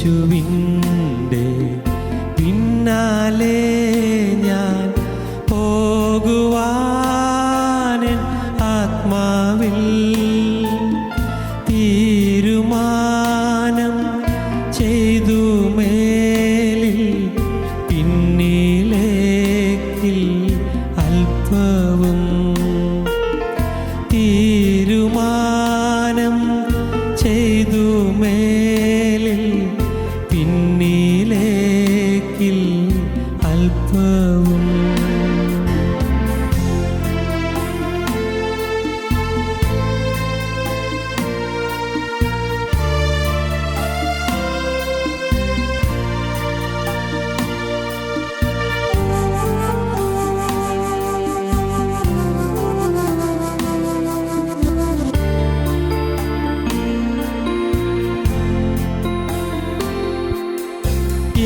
യേശുവിൻ്റെ പിന്നാലെ ഞാൻ പോകുവാൻ ആത്മാവിൽ തീരുമാനം ചെയ്തു. മേലിൽ പിന്നിലേക്കിൽ അല്പവും തീരുമാനം ചെയ്തു. മേലിൽ പിന്നിലേക്കിൽ അല്പവും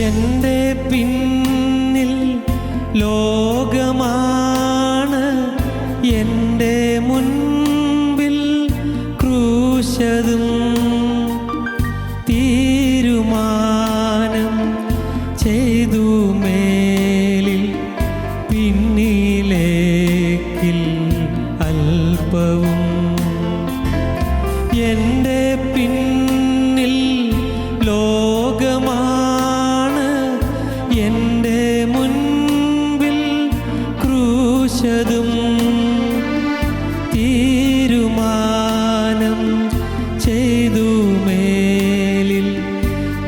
എൻ്റെ പിന്നിൽ ലോകമാണ്, എൻ്റെ മുൻപിൽ ക്രൂശതും തീരുമാനം ചെയ്തു. മേലിൽ പിന്നിലേക്കിൽ അല്പവും എൻ്റെ പിന്നിൽ ലോകമാണ്, എൻ്റെ മുൻപിൽ ക്രൂശതും തീരുമാനം ചെയ്തു. മേലിൽ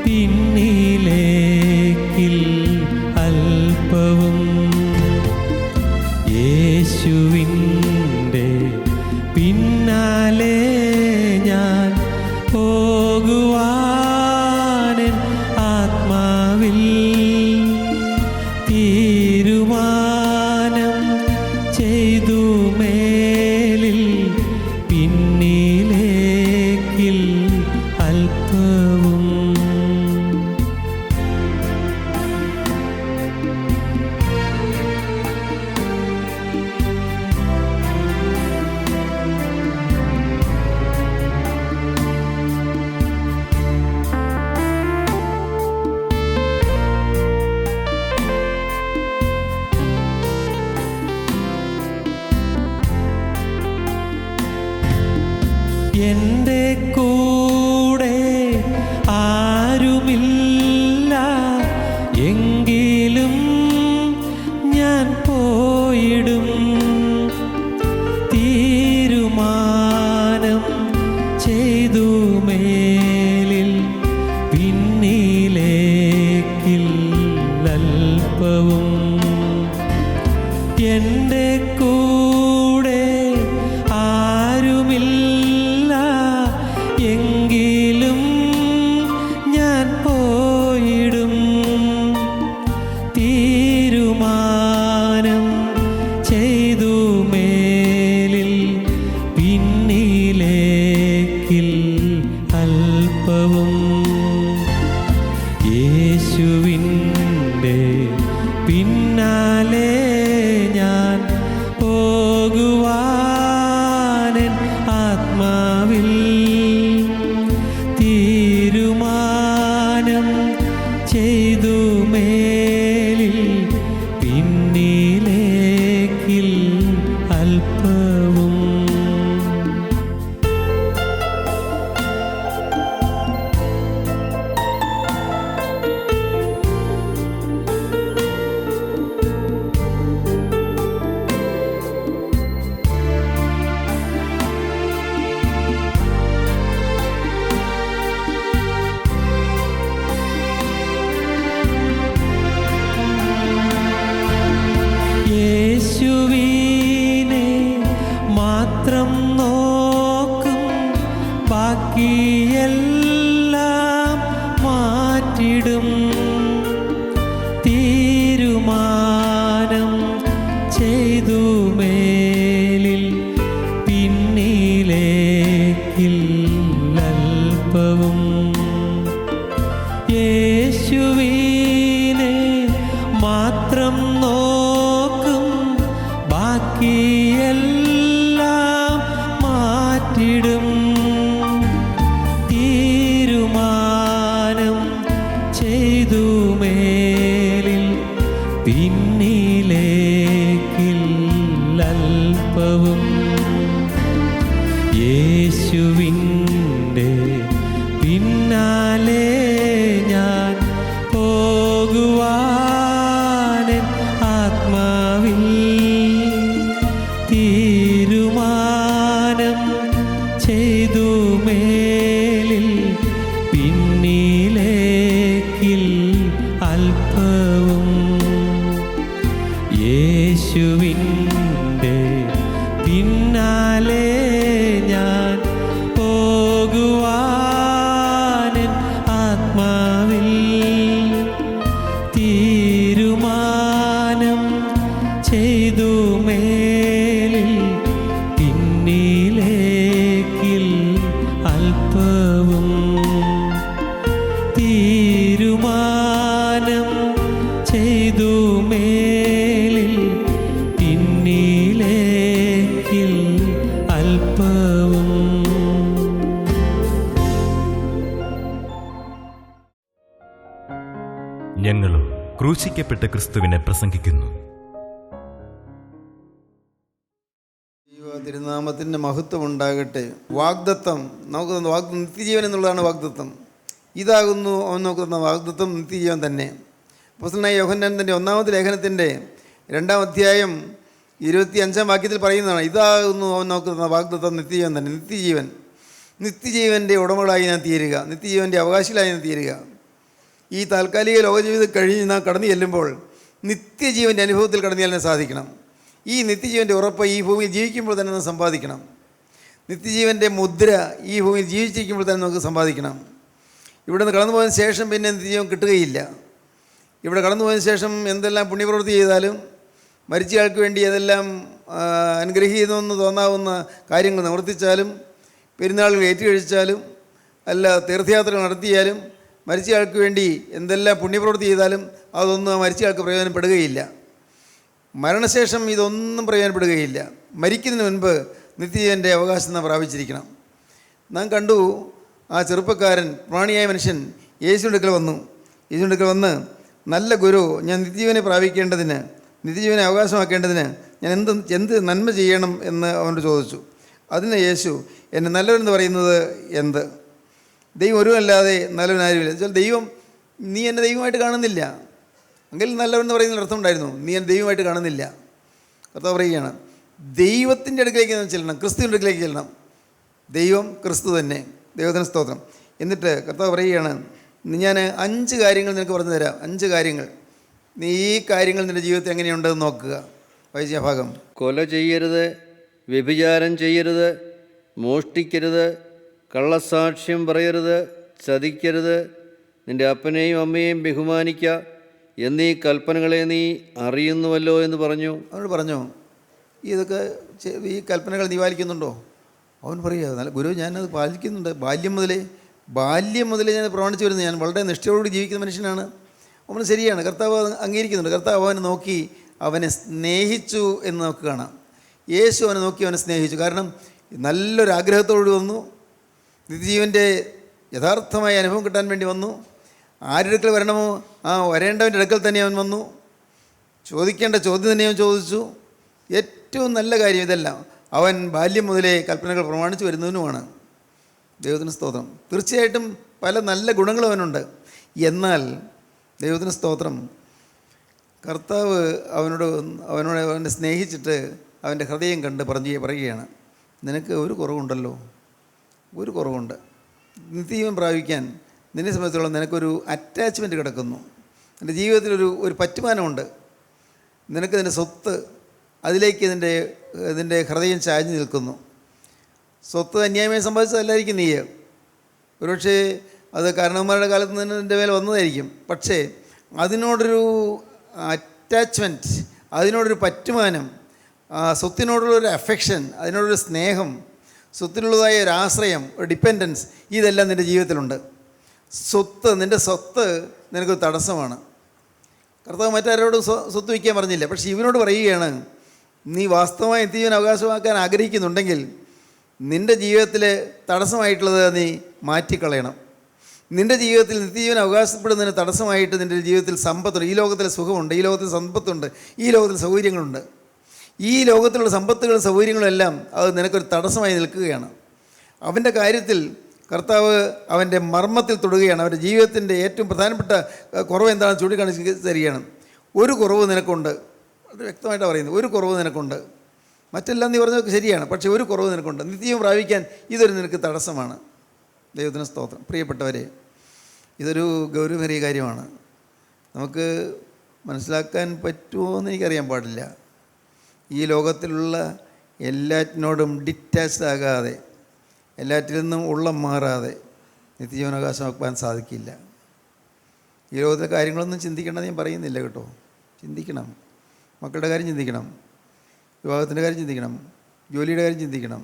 പിന്നിലേക്കിൽ അല്പവും യേശുവിൻ്റെ പിന്നാലെ ഞാൻ പോകുവാൻ ആത്മാവിൽ തീരുമാനം ചെയ്തു. മേലിൽ പിന്നിലേക്കിൽ അല്പവും എൻ്റെ കൂടെ ആരുമില്ല എങ്കിലും ഞാൻ പോയിടും. തീരുമാനം ചെയ്തു. മേലിൽ പിന്നിലേക്കിൽ അല്പവും എൻ്റെ കൂടെ ആരുമില്ല എങ്കിലും ഞാൻ പോയിടും. തീരുമാനം ചെയ്തു. മേലിൽ പിന്നിലേക്കിൽ അല്പവും യേശുവിൻ്റെ പിന്നാലെ ഞാൻ പോകുവാൻ ആത്മാവിൽ തീരുമാനം ചെയ്തു. മേലിൽ പിന്നിലേക്കിൽ അല്പവും പിന്നിലേക്കില്ലൽപ്പവും യേശുവിൻ്റെ പിന്നാലെ ഞാൻ പോകുവാനെൻ ആത്മാവിൽ തീരുമാനം ചെയ്തു മേലിൽ പിന്നിലേക്കിൽ അല്പവും യേശുവിൻ്റെ പിന്നാലെ ഞാൻ പോകുവാനെൻ ആത്മാവിൽ തീരുമാനം ചെയ്തു മേലിൽ പിന്നിലേക്കിൽ അല്പവും തീരുമാനം ചെയ്തു മേലിൽ പിന്നിലേക്കിൽ അല്പവും. ഞങ്ങളും ക്രൂശിക്കപ്പെട്ട ക്രിസ്തുവിനെ പ്രസംഗിക്കുന്നു. തിരുനാമത്തിൻ്റെ മഹത്വം ഉണ്ടാകട്ടെ. വാഗ്ദത്തം നമുക്ക് നിത്യജീവൻ എന്നുള്ളതാണ് വാഗ്ദത്തം. ഇതാകുന്നു അവൻ നമുക്ക് തന്ന വാഗ്ദത്തം, നിത്യജീവൻ തന്നെ. അപ്പോസ്തലനായ യോഹന്നാൻ തൻ്റെ 1-ാമത്തെ ലേഖനത്തിൻ്റെ 2-ാം അധ്യായം 25-ാം വാക്യത്തിൽ പറയുന്നതാണ്, ഇതാകുന്നു അവൻ നമുക്ക് തന്ന വാഗ്ദത്തം, നിത്യജീവൻ തന്നെ. നിത്യജീവൻ്റെ ഉടമകളായി ഞാൻ തീരുക, നിത്യജീവൻ്റെ അവകാശികളായി ഞാൻ തീരുക. ഈ താൽക്കാലിക ലോകജീവിതം കഴിഞ്ഞ് നാം കടന്നു ചെല്ലുമ്പോൾ നിത്യജീവൻ്റെ അനുഭവത്തിൽ കടന്നു ചെല്ലാൻ സാധിക്കണം. ഈ നിത്യജീവൻ്റെ ഉറപ്പ് ഈ ഭൂമിയിൽ ജീവിക്കുമ്പോൾ തന്നെ നാം സമ്പാദിക്കണം. നിത്യജീവൻ്റെ മുദ്ര ഈ ഭൂമിയിൽ ജീവിച്ചിരിക്കുമ്പോൾ തന്നെ നമുക്ക് സമ്പാദിക്കണം. ഇവിടെ നിന്ന് കടന്നു പോയതിന് ശേഷം പിന്നെ നിത്യജീവൻ കിട്ടുകയില്ല. ഇവിടെ കടന്നു പോയതിന് ശേഷം എന്തെല്ലാം പുണ്യപ്രവൃത്തി ചെയ്താലും, മരിച്ചയാൾക്ക് വേണ്ടി ഏതെല്ലാം അനുഗ്രഹീതമെന്ന് തോന്നാവുന്ന കാര്യങ്ങൾ നിവർത്തിച്ചാലും, പെരുന്നാളുകൾ ഏറ്റുകഴിച്ചാലും, അല്ല തീർത്ഥയാത്രകൾ നടത്തിയാലും, മരിച്ചയാൾക്ക് വേണ്ടി എന്തെല്ലാം പുണ്യപ്രവൃത്തി ചെയ്താലും അതൊന്നും ആ മരിച്ചയാൾക്ക് പ്രയോജനപ്പെടുകയില്ല. മരണശേഷം ഇതൊന്നും പ്രയോജനപ്പെടുകയില്ല. മരിക്കുന്നതിന് മുൻപ് നിത്യജീവൻ്റെ അവകാശം നാം പ്രാപിച്ചിരിക്കണം. നാം കണ്ടു, ആ ചെറുപ്പക്കാരൻ, പ്രാണിയായ മനുഷ്യൻ യേശുവിൻ്റെ അടുക്കൽ വന്ന്, നല്ല ഗുരു, ഞാൻ നിത്യജീവനെ പ്രാപിക്കേണ്ടതിന്, നിത്യജീവനെ അവകാശമാക്കേണ്ടതിന് ഞാൻ എന്ത് നന്മ ചെയ്യണം എന്ന് അവനോട് ചോദിച്ചു. അതിന് യേശു, എന്നെ നല്ലവരെന്ന് പറയുന്നത് എന്ത്? ദൈവം ഒരുവനല്ലാതെ നല്ലവനാരുമില്ല. എന്നുവെച്ചാൽ ദൈവം, നീ എന്നെ ദൈവമായിട്ട് കാണുന്നില്ല എങ്കിൽ നല്ലവനെന്ന് പറയുന്നതിന് അർത്ഥം ഉണ്ടായിരുന്നു. നീ എന്നെ ദൈവമായിട്ട് കാണുന്നില്ല. കർത്താവ് പറയുകയാണ്, ദൈവത്തിൻ്റെ അടുക്കിലേക്ക് നാം ചെല്ലണം, ക്രിസ്തുവിൻ്റെ അടുക്കിലേക്ക് ചെല്ലണം. ദൈവം ക്രിസ്തു തന്നെ. ദൈവത്തിന് സ്തോത്രം. എന്നിട്ട് കർത്താവ് പറയുകയാണ്, ഞാൻ 5 കാര്യങ്ങൾ നിനക്ക് പറഞ്ഞു തരാം. 5 കാര്യങ്ങൾ. നീ ഈ കാര്യങ്ങൾ നിൻ്റെ ജീവിതത്തിൽ എങ്ങനെയുണ്ടെന്ന് നോക്കുക. വായിച്ച ഭാഗം: കൊല ചെയ്യരുത്, വ്യഭിചാരം ചെയ്യരുത്, മോഷ്ടിക്കരുത്, കള്ളസാക്ഷ്യം പറയരുത്, ചതിക്കരുത്, നിൻ്റെ അപ്പനെയും അമ്മയെയും ബഹുമാനിക്കുക എന്നീ കൽപ്പനകളെ നീ അറിയുന്നുവല്ലോ എന്ന് പറഞ്ഞു. അവനോട് പറഞ്ഞു, ഇതൊക്കെ ഈ കൽപ്പനകൾ നീ പാലിക്കുന്നുണ്ടോ? അവൻ പറയുക, നല്ല ഗുരു, ഞാനത് പാലിക്കുന്നുണ്ട്. ബാല്യം മുതലേ ഞാൻ പ്രമാണിച്ചു വരുന്നത്. ഞാൻ വളരെ നിഷ്ഠയോടുകൂടി ജീവിക്കുന്ന മനുഷ്യനാണ്. അവന് ശരിയാണ്, കർത്താവ് അംഗീകരിക്കുന്നുണ്ട്. കർത്താവ് അവനെ നോക്കി അവനെ സ്നേഹിച്ചു എന്ന് നമുക്ക് കാണാം. യേശു അവനെ നോക്കി അവനെ സ്നേഹിച്ചു. കാരണം നല്ലൊരാഗ്രഹത്തോടുകൂടി വന്നു. നിത്യജീവൻ്റെ യഥാർത്ഥമായ അനുഭവം കിട്ടാൻ വേണ്ടി വന്നു. ആരുടെ അടുക്കൽ വരണമോ ആ വരേണ്ടവൻ്റെ അടുക്കൽ തന്നെ അവൻ വന്നു. ചോദിക്കേണ്ട ചോദ്യം തന്നെ അവൻ ചോദിച്ചു. ഏറ്റവും നല്ല കാര്യം ഇതെല്ലാം. അവൻ ബാല്യം മുതലേ കൽപ്പനകൾ പ്രമാണിച്ചു വരുന്നതിനുമാണ്. ദൈവത്തിന് സ്തോത്രം. തീർച്ചയായിട്ടും പല നല്ല ഗുണങ്ങളും അവനുണ്ട്. എന്നാൽ ദൈവത്തിന് സ്തോത്രം, കർത്താവ് അവനോട് അവനെ സ്നേഹിച്ചിട്ട് അവൻ്റെ ഹൃദയം കണ്ട് പറയുകയാണ്, നിനക്ക് ഒരു കുറവുണ്ടല്ലോ, ഒരു കുറവുണ്ട്. നിത്യജീവൻ പ്രാപിക്കാൻ നിന്നെ സംബന്ധിച്ചോളം നിനക്കൊരു അറ്റാച്ച്മെൻറ്റ് കിടക്കുന്നു. നിൻ്റെ ജീവിതത്തിലൊരു പറ്റുമാനമുണ്ട്. നിനക്ക് നിൻ്റെ സ്വത്ത്, അതിലേക്ക് നിൻ്റെ ഹൃദയം ചാഞ്ഞു നിൽക്കുന്നു. സ്വത്ത് അന്യായമായി സമ്പാദിച്ചതല്ലായിരിക്കും നീ. ഒരുപക്ഷേ അത് കാരണവന്മാരുടെ കാലത്ത് നിന്ന് നിൻ്റെ മേലെ വന്നതായിരിക്കും. പക്ഷേ അതിനോടൊരു അറ്റാച്ച്മെൻറ്റ്, അതിനോടൊരു പറ്റുമാനം, സ്വത്തിനോടുള്ളൊരു അഫെക്ഷൻ, അതിനോടൊരു സ്നേഹം, സ്വത്തിനുള്ളതായ ഒരു ആശ്രയം, ഒരു ഡിപ്പെൻഡൻസ്, ഇതെല്ലാം നിൻ്റെ ജീവിതത്തിലുണ്ട്. നിൻ്റെ സ്വത്ത് നിനക്കൊരു തടസ്സമാണ്. കർത്താവ് മറ്റാരോടും സ്വത്ത് വയ്ക്കാൻ പറഞ്ഞില്ല. പക്ഷേ ഇവനോട് പറയുകയാണ്, നീ വാസ്തവമായി നിത്യജീവൻ അവകാശമാക്കാൻ ആഗ്രഹിക്കുന്നുണ്ടെങ്കിൽ നിൻ്റെ ജീവിതത്തിൽ തടസ്സമായിട്ടുള്ളത് നീ മാറ്റിക്കളയണം. നിൻ്റെ ജീവിതത്തിൽ നിത്യജീവൻ അവകാശപ്പെടുന്നതിന് തടസ്സമായിട്ട് നിൻ്റെ ജീവിതത്തിൽ സമ്പത്തുണ്ട്, ഈ ലോകത്തിലെ സുഖമുണ്ട്, ഈ ലോകത്തിൽ സമ്പത്തുണ്ട്, ഈ ലോകത്തിൽ സൗകര്യങ്ങളുണ്ട്. ഈ ലോകത്തിലുള്ള സമ്പത്തുകളും സൗകര്യങ്ങളും എല്ലാം അത് നിനക്കൊരു തടസ്സമായി നിൽക്കുകയാണ്. അവൻ്റെ കാര്യത്തിൽ കർത്താവ് അവൻ്റെ മർമ്മത്തിൽ തൊടുകയാണ്. അവൻ്റെ ജീവിതത്തിൻ്റെ ഏറ്റവും പ്രധാനപ്പെട്ട കുറവ് എന്താണെന്ന് ചൂണ്ടിക്കാണിച്ച് തരികയാണ്. ഒരു കുറവ് നിനക്കുണ്ട്, അത് വ്യക്തമായിട്ടാണ് പറയുന്നത്. ഒരു കുറവ് നിനക്കുണ്ട്, മറ്റെല്ലാം നീ പറഞ്ഞതൊക്കെ ശരിയാണ്, പക്ഷേ ഒരു കുറവ് നിനക്കുണ്ട്. നിത്യവും പ്രാപിക്കാൻ ഇതൊരു നിനക്ക് തടസ്സമാണ്. ദൈവത്തിന് സ്തോത്രം. പ്രിയപ്പെട്ടവരെ, ഇതൊരു ഗൗരവമേറിയ കാര്യമാണ്. നമുക്ക് മനസ്സിലാക്കാൻ പറ്റുമോ എന്ന് എനിക്കറിയാൻ പാടില്ല. ഈ ലോകത്തിലുള്ള എല്ലാറ്റിനോടും ഡിറ്റാച്ച്ഡ് ആകാതെ, എല്ലാറ്റിൽ നിന്നും ഉള്ളം മാറാതെ നിത്യജീവനാവകാശമാക്കാൻ സാധിക്കില്ല. ഈ ലോകത്തിലെ കാര്യങ്ങളൊന്നും ചിന്തിക്കണമെന്ന് ഞാൻ പറയുന്നില്ല കേട്ടോ. ചിന്തിക്കണം. മക്കളുടെ കാര്യം ചിന്തിക്കണം, വിവാഹത്തിൻ്റെ കാര്യം ചിന്തിക്കണം, ജോലിയുടെ കാര്യം ചിന്തിക്കണം,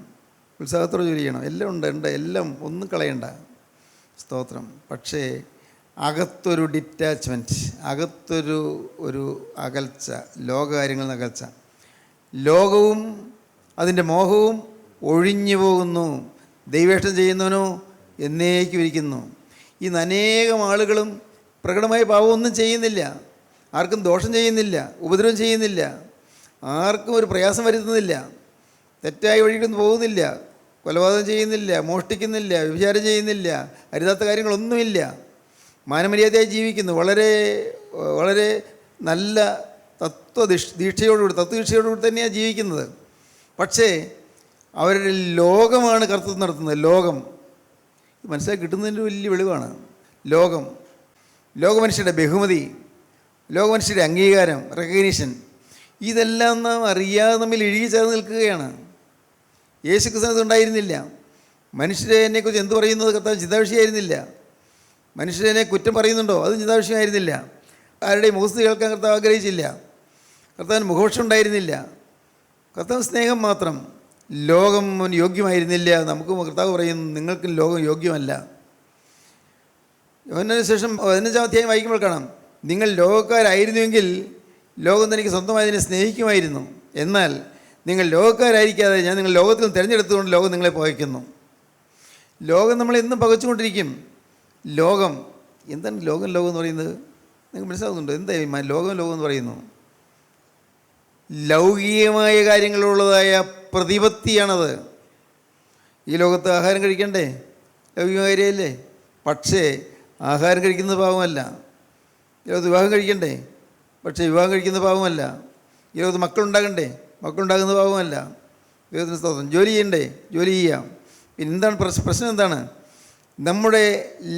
ഉത്സാഹത്തോടെ ജോലി ചെയ്യണം. എല്ലാം ഉണ്ട്, എല്ലാം ഒന്നും കളയണ്ട. സ്തോത്രം. പക്ഷേ അകത്തൊരു ഡിറ്റാച്ച്മെൻറ്റ്, അകത്തൊരു അകൽച്ച, ലോകകാര്യങ്ങളിൽ നിന്ന് അകൽച്ച. ലോകവും അതിൻ്റെ മോഹവും ഒഴിഞ്ഞു പോകുന്നു, ദൈവേഷ്ടം ചെയ്യുന്നവനോ എന്നേക്കും ഇരിക്കുന്നു. ഇന്ന് അനേകം ആളുകളും പ്രകടമായ പാപമൊന്നും ചെയ്യുന്നില്ല, ആർക്കും ദോഷം ചെയ്യുന്നില്ല, ഉപദ്രവം ചെയ്യുന്നില്ല, ആർക്കും ഒരു പ്രയാസം വരുത്തുന്നില്ല, തെറ്റായ വഴിയിലൊന്നും പോകുന്നില്ല, കൊലപാതകം ചെയ്യുന്നില്ല, മോഷ്ടിക്കുന്നില്ല, വ്യഭിചാരം ചെയ്യുന്നില്ല, അരുതാത്ത കാര്യങ്ങളൊന്നുമില്ല, മാനമര്യാദയായി ജീവിക്കുന്നു, വളരെ വളരെ നല്ല തത്വദീക്ഷയോടുകൂടി തന്നെയാണ് ജീവിക്കുന്നത്. പക്ഷേ അവരുടെ ലോകമാണ് കർത്തൃത്വം നടത്തുന്നത്. ലോകം മനസ്സിലാക്കി കിട്ടുന്നതിൻ്റെ വലിയ വെളിവാണ്. ലോകമനുഷ്യരുടെ ബഹുമതി, ലോകമനുഷ്യരുടെ അംഗീകാരം, റെക്കഗ്നീഷൻ, ഇതെല്ലാം നാം അറിയാതെ തമ്മിൽ ഇഴുകി ചേർന്ന് നിൽക്കുകയാണ്. യേശു ക്രിസ്തുവിനത് ഉണ്ടായിരുന്നില്ല. മനുഷ്യരെക്കുറിച്ച് എന്ത് പറയുന്നത് കർത്താവ് ചിന്താവിഷയമായിരുന്നില്ല. മനുഷ്യരെ കുറ്റം പറയുന്നുണ്ടോ അതും ചിന്താവിഷയമായിരുന്നില്ല. ആരുടെയും മുഖസ്തു കേൾക്കാൻ കർത്താവ് ആഗ്രഹിച്ചില്ല. കർത്താവിന് മുഖപക്ഷം ഉണ്ടായിരുന്നില്ല. കർത്താവ് സ്നേഹം മാത്രം. ലോകം യോഗ്യമായിരുന്നില്ല. നമുക്ക് കർത്താവ് പറയുന്നു നിങ്ങൾക്കും ലോകം യോഗ്യമല്ല. യോഹന്നാന് ശേഷം 15-ാം അധ്യായം വായിക്കുമ്പോൾ കാണാം, നിങ്ങൾ ലോകക്കാരായിരുന്നുവെങ്കിൽ ലോകം തനിക്ക് സ്വന്തമായതിനെ സ്നേഹിക്കുമായിരുന്നു. എന്നാൽ നിങ്ങൾ ലോകക്കാരായിരിക്കാതെ ഞാൻ നിങ്ങൾ ലോകത്തിൽ നിന്ന് തിരഞ്ഞെടുത്തുകൊണ്ട് ലോകം നിങ്ങളെ പകയ്ക്കുന്നു. ലോകം നമ്മളെന്നും പകച്ചുകൊണ്ടിരിക്കും. ലോകം എന്താണ് ലോകം എന്ന് പറയുന്നത് നിങ്ങൾക്ക് മനസ്സിലാകുന്നുണ്ടോ? എന്തായാലും ലോകം എന്ന് പറയുന്നു ലൗകികമായ കാര്യങ്ങളുള്ളതായ പ്രതിപത്തിയാണത്. ഈ ലോകത്ത് ആഹാരം കഴിക്കണ്ടേ? ലൗകികമായ കാര്യമല്ലേ? പക്ഷേ ആഹാരം കഴിക്കുന്നത് പാവമല്ല. ഈ ലോകത്ത് വിവാഹം കഴിക്കണ്ടേ? പക്ഷേ വിവാഹം കഴിക്കുന്നത് പാവമല്ല. ഈ ലോകത്ത് മക്കളുണ്ടാകണ്ടേ? മക്കളുണ്ടാകുന്നത് പാവമല്ല. ദൈവത്തിന് സ്തോത്രം. ജോലി ചെയ്യണ്ടേ? ജോലി ചെയ്യാം. പിന്നെ എന്താണ് പ്രശ്നം? എന്താണ് നമ്മുടെ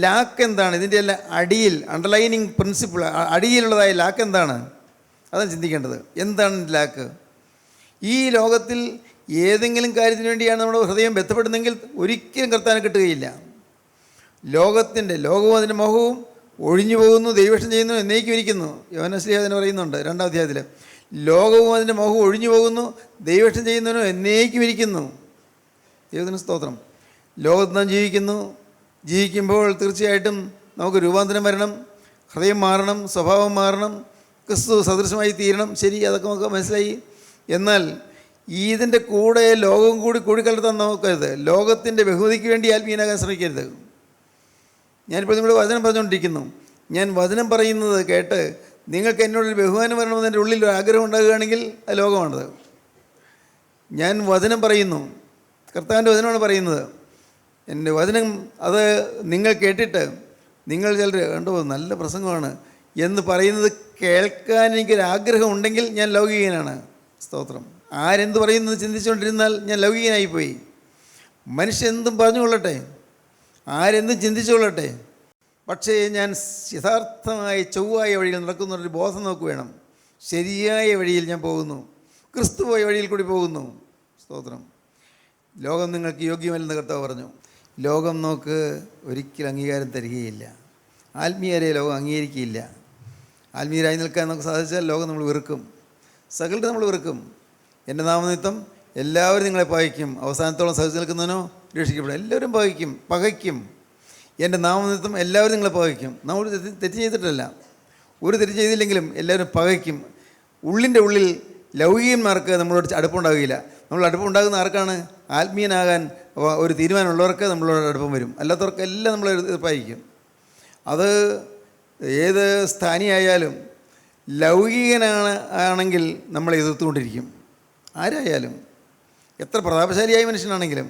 ലാക്ക്? എന്താണ് ഇതിൻ്റെ എല്ലാം അടിയിൽ അണ്ടർലൈനിങ് പ്രിൻസിപ്പിൾ, അടിയിലുള്ളതായ ലാക്ക് എന്താണ്? അതാണ് ചിന്തിക്കേണ്ടത്. എന്താണ് ലാക്ക്? ഈ ലോകത്തിൽ ഏതെങ്കിലും കാര്യത്തിന് വേണ്ടിയാണ് നമ്മുടെ ഹൃദയം ബന്ധപ്പെടുന്നെങ്കിൽ ഒരിക്കലും കർത്താവിനെ കിട്ടുകയില്ല. ലോകവും അതിൻ്റെ മോഹവും ഒഴിഞ്ഞു പോകുന്നു, ദൈവേഷ്ടം ചെയ്യുന്നു, എന്നേക്കും ഇരിക്കുന്നു. യോഹന്നാൻ ശ്ലീഹ അതിന് പറയുന്നുണ്ട് 2-ാം അധ്യായത്തിൽ. ലോകവും അതിൻ്റെ മോഹവും ഒഴിഞ്ഞു പോകുന്നു, ദൈവേഷ്ടം ചെയ്യുന്നവനും എന്നേക്കും ഇരിക്കുന്നു. ദൈവത്തിന് സ്തോത്രം. ലോകത്ത് നാം ജീവിക്കുമ്പോൾ തീർച്ചയായിട്ടും നമുക്ക് രൂപാന്തരം വരണം, ഹൃദയം മാറണം, സ്വഭാവം മാറണം, ക്രിസ്തു സദൃശമായി തീരണം. ശരി, അതൊക്കെ നമുക്ക് മനസ്സിലായി. എന്നാൽ ഇതിൻ്റെ കൂടെ ലോകവും കൂടിക്കലർത്താൻ നോക്കരുത്. ലോകത്തിൻ്റെ ബഹുമതിക്ക് വേണ്ടി ആത്മീയനാകാൻ ശ്രമിക്കരുത്. ഞാനിപ്പോൾ നിങ്ങളോട് വചനം പറഞ്ഞുകൊണ്ടിരിക്കുന്നു. ഞാൻ വചനം പറയുന്നത് കേട്ട് നിങ്ങൾക്ക് എന്നോടൊരു ബഹുമാനം വരണമെന്ന് എൻ്റെ ഉള്ളിൽ ഒരു ആഗ്രഹം ഉണ്ടാകുകയാണെങ്കിൽ അത് ലോകമാണത്. ഞാൻ വചനം പറയുന്നു, കർത്താവിൻ്റെ വചനമാണ് പറയുന്നത്. എൻ്റെ വചനം അത് നിങ്ങൾ കേട്ടിട്ട് നിങ്ങൾ ചിലർ കണ്ടോ നല്ല പ്രസംഗമാണ് എന്ന് പറയുന്നത് കേൾക്കാൻ എനിക്കൊരാഗ്രഹം ഉണ്ടെങ്കിൽ ഞാൻ ലൗകികനാണ്. സ്തോത്രം. ആരെന്ത് പറയുന്നത് ചിന്തിച്ചുകൊണ്ടിരുന്നാൽ ഞാൻ ലൗകികനായിപ്പോയി. മനുഷ്യരെന്തും പറഞ്ഞുകൊള്ളട്ടെ, ആരെന്തും ചിന്തിച്ചുകൊള്ളട്ടെ, പക്ഷേ ഞാൻ യഥാർത്ഥമായ ചൊവ്വായ വഴിയിൽ നടക്കുന്നൊരു ബോധം നോക്ക് വേണം. ശരിയായ വഴിയിൽ ഞാൻ പോകുന്നു, ക്രിസ്തു പോയ വഴിയിൽ കൂടി പോകുന്നു. സ്തോത്രം. ലോകം നിങ്ങൾക്ക് യോഗ്യമല്ലെന്ന് കർത്താവ് പറഞ്ഞു. ലോകം നമുക്ക് ഒരിക്കലും അംഗീകാരം തരികയില്ല. ആത്മീയരെ ലോകം അംഗീകരിക്കുകയില്ല. ആത്മീയരായി നിൽക്കാൻ നമുക്ക് സാധിച്ചാൽ ലോകം നമ്മൾ വെറുക്കും, സകലത്തെ നമ്മൾ വെറുക്കും. എൻ്റെ നാമനിമിത്തം എല്ലാവരും നിങ്ങളെ പകയ്ക്കും, അവസാനത്തോളം സഹിച്ചു നിൽക്കുന്നവനോ രക്ഷിക്കപ്പെടും. എല്ലാവരും പകയ്ക്കും. എൻ്റെ നാമനിമിത്തം എല്ലാവരും നിങ്ങളെ പകയ്ക്കും. നമ്മൾ തെറ്റ് ചെയ്തിട്ടല്ല, ഒരു തെറ്റ് ചെയ്തില്ലെങ്കിലും എല്ലാവരും പകയ്ക്കും. ഉള്ളിൻ്റെ ഉള്ളിൽ ലൗകികന്മാർക്ക് നമ്മളോട് അടുപ്പമുണ്ടാകുകയില്ല. നമ്മൾ അടുപ്പമുണ്ടാകുന്ന ആർക്കാണ്? ആത്മീയനാകാൻ ഒരു തീരുമാനമുള്ളവർക്ക് നമ്മളോട് അടുപ്പം വരും. അല്ലാത്തവർക്കെല്ലാം നമ്മൾ എതിർപ്പായിരിക്കും. അത് ഏത് സ്ഥാനിയായാലും ആണെങ്കിൽ നമ്മളെ എതിർത്തുകൊണ്ടിരിക്കും. ആരായാലും, എത്ര പ്രതാപശാലിയായ മനുഷ്യനാണെങ്കിലും,